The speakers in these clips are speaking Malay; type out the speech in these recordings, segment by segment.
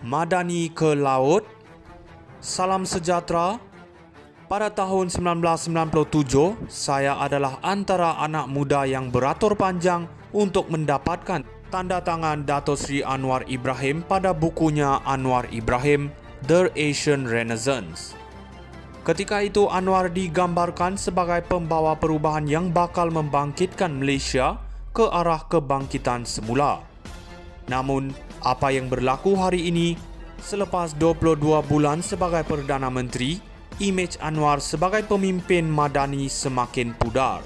Madani ke laut. Salam sejahtera. Pada tahun 1997, saya adalah antara anak muda yang beratur panjang untuk mendapatkan tanda tangan Dato' Sri Anwar Ibrahim pada bukunya Anwar Ibrahim, The Asian Renaissance. Ketika itu Anwar digambarkan sebagai pembawa perubahan yang bakal membangkitkan Malaysia ke arah kebangkitan semula. Namun, apa yang berlaku hari ini, selepas 22 bulan sebagai Perdana Menteri, imej Anwar sebagai pemimpin Madani semakin pudar.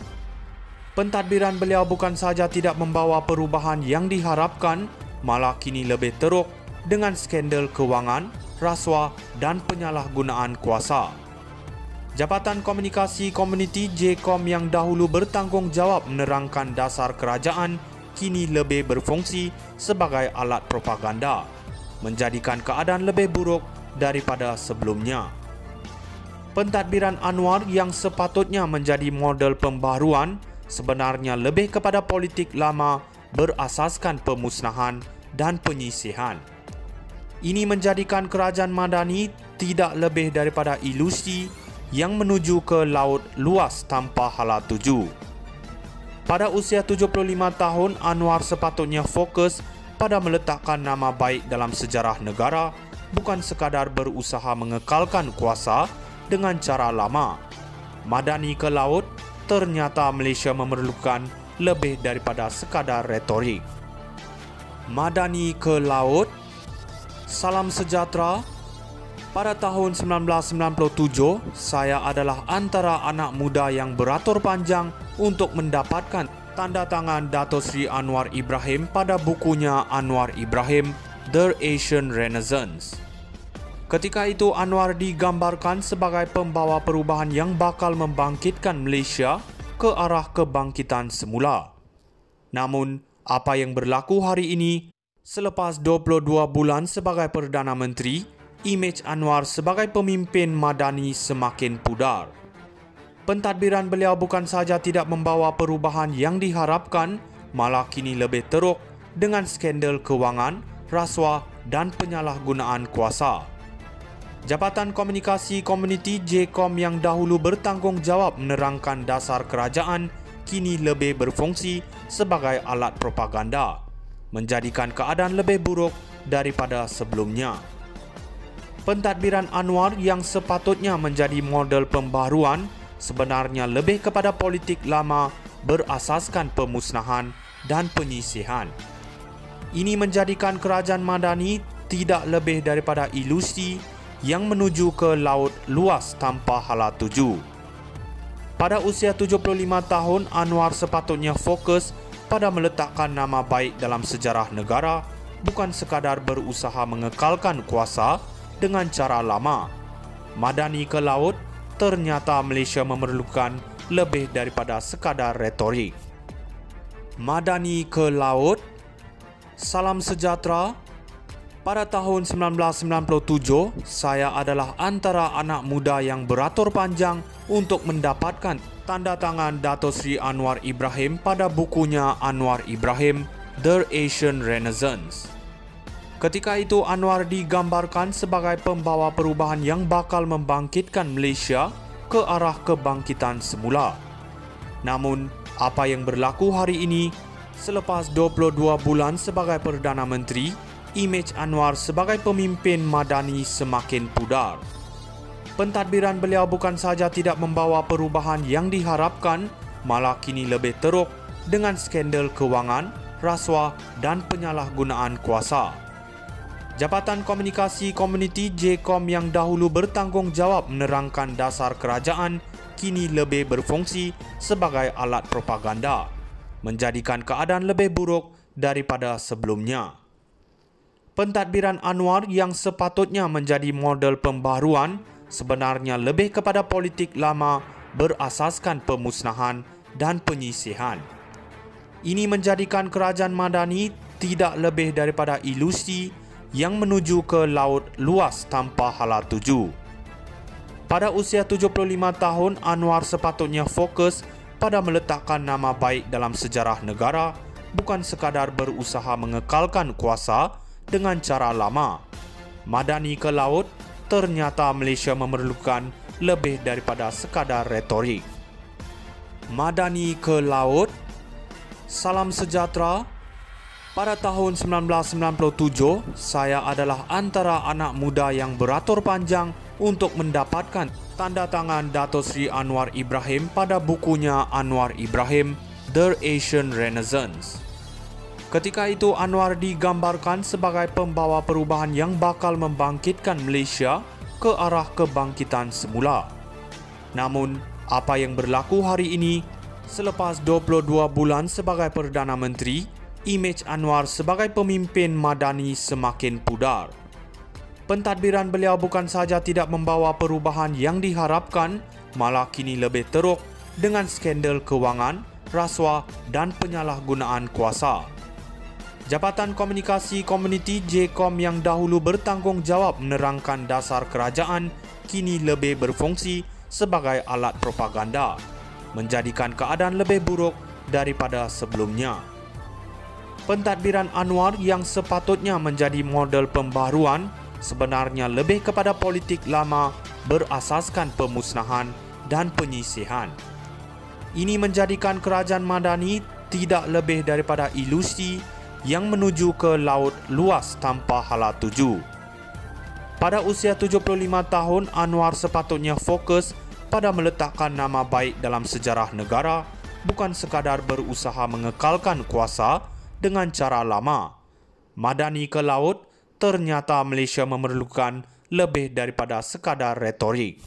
Pentadbiran beliau bukan saja tidak membawa perubahan yang diharapkan, malah kini lebih teruk dengan skandal kewangan, rasuah dan penyalahgunaan kuasa. Jabatan Komunikasi Komuniti JKOM yang dahulu bertanggungjawab menerangkan dasar kerajaan kini lebih berfungsi sebagai alat propaganda, menjadikan keadaan lebih buruk daripada sebelumnya. Pentadbiran Anwar yang sepatutnya menjadi model pembaharuan sebenarnya lebih kepada politik lama berasaskan pemusnahan dan penyisihan. Ini menjadikan kerajaan Madani tidak lebih daripada ilusi yang menuju ke laut luas tanpa hala tuju. Pada usia 75 tahun, Anwar sepatutnya fokus pada meletakkan nama baik dalam sejarah negara, bukan sekadar berusaha mengekalkan kuasa dengan cara lama. Madani ke laut, ternyata Malaysia memerlukan lebih daripada sekadar retorik. Madani ke laut. Salam sejahtera. Pada tahun 1997, saya adalah antara anak muda yang beratur panjang untuk mendapatkan tanda tangan Dato' Sri Anwar Ibrahim pada bukunya Anwar Ibrahim, The Asian Renaissance. Ketika itu Anwar digambarkan sebagai pembawa perubahan yang bakal membangkitkan Malaysia ke arah kebangkitan semula. Namun, apa yang berlaku hari ini, selepas 22 bulan sebagai Perdana Menteri, imej Anwar sebagai pemimpin Madani semakin pudar. Pentadbiran beliau bukan saja tidak membawa perubahan yang diharapkan, malah kini lebih teruk dengan skandal kewangan, rasuah dan penyalahgunaan kuasa. Jabatan Komunikasi Komuniti JKOM yang dahulu bertanggungjawab menerangkan dasar kerajaan kini lebih berfungsi sebagai alat propaganda, menjadikan keadaan lebih buruk daripada sebelumnya. Pentadbiran Anwar yang sepatutnya menjadi model pembaharuan sebenarnya lebih kepada politik lama berasaskan pemusnahan dan penyisihan. Ini menjadikan kerajaan Madani tidak lebih daripada ilusi yang menuju ke laut luas tanpa hala tuju. Pada usia 75 tahun, Anwar sepatutnya fokus pada meletakkan nama baik dalam sejarah negara, bukan sekadar berusaha mengekalkan kuasa dengan cara lama. Madani ke laut, ternyata Malaysia memerlukan lebih daripada sekadar retorik. Madani ke laut. Salam sejahtera. Pada tahun 1997, saya adalah antara anak muda yang beratur panjang untuk mendapatkan tanda tangan Dato' Sri Anwar Ibrahim pada bukunya Anwar Ibrahim, The Asian Renaissance. Ketika itu Anwar digambarkan sebagai pembawa perubahan yang bakal membangkitkan Malaysia ke arah kebangkitan semula. Namun, apa yang berlaku hari ini, selepas 22 bulan sebagai Perdana Menteri, imej Anwar sebagai pemimpin Madani semakin pudar. Pentadbiran beliau bukan saja tidak membawa perubahan yang diharapkan, malah kini lebih teruk dengan skandal kewangan, rasuah dan penyalahgunaan kuasa. Jabatan Komunikasi Komuniti JKOM yang dahulu bertanggungjawab menerangkan dasar kerajaan kini lebih berfungsi sebagai alat propaganda, menjadikan keadaan lebih buruk daripada sebelumnya. Pentadbiran Anwar yang sepatutnya menjadi model pembaharuan sebenarnya lebih kepada politik lama berasaskan pemusnahan dan penyisihan. Ini menjadikan kerajaan Madani tidak lebih daripada ilusi yang menuju ke laut luas tanpa hala tuju. Pada usia 75 tahun, Anwar sepatutnya fokus pada meletakkan nama baik dalam sejarah negara, bukan sekadar berusaha mengekalkan kuasa dengan cara lama. Madani ke laut, ternyata Malaysia memerlukan lebih daripada sekadar retorik. Madani ke laut. Salam sejahtera. Pada tahun 1997, saya adalah antara anak muda yang beratur panjang untuk mendapatkan tanda tangan Dato' Sri Anwar Ibrahim pada bukunya Anwar Ibrahim, The Asian Renaissance. Ketika itu Anwar digambarkan sebagai pembawa perubahan yang bakal membangkitkan Malaysia ke arah kebangkitan semula. Namun, apa yang berlaku hari ini, selepas 22 bulan sebagai Perdana Menteri, imej Anwar sebagai pemimpin Madani semakin pudar. Pentadbiran beliau bukan saja tidak membawa perubahan yang diharapkan, malah kini lebih teruk dengan skandal kewangan, rasuah dan penyalahgunaan kuasa. Jabatan Komunikasi Komuniti JKOM yang dahulu bertanggungjawab menerangkan dasar kerajaan kini lebih berfungsi sebagai alat propaganda, menjadikan keadaan lebih buruk daripada sebelumnya. Pentadbiran Anwar yang sepatutnya menjadi model pembaharuan sebenarnya lebih kepada politik lama berasaskan pemusnahan dan penyisihan. Ini menjadikan kerajaan Madani tidak lebih daripada ilusi yang menuju ke laut luas tanpa hala tuju. Pada usia 75 tahun, Anwar sepatutnya fokus pada meletakkan nama baik dalam sejarah negara, bukan sekadar berusaha mengekalkan kuasa dengan cara lama. Madani ke laut, ternyata Malaysia memerlukan lebih daripada sekadar retorik.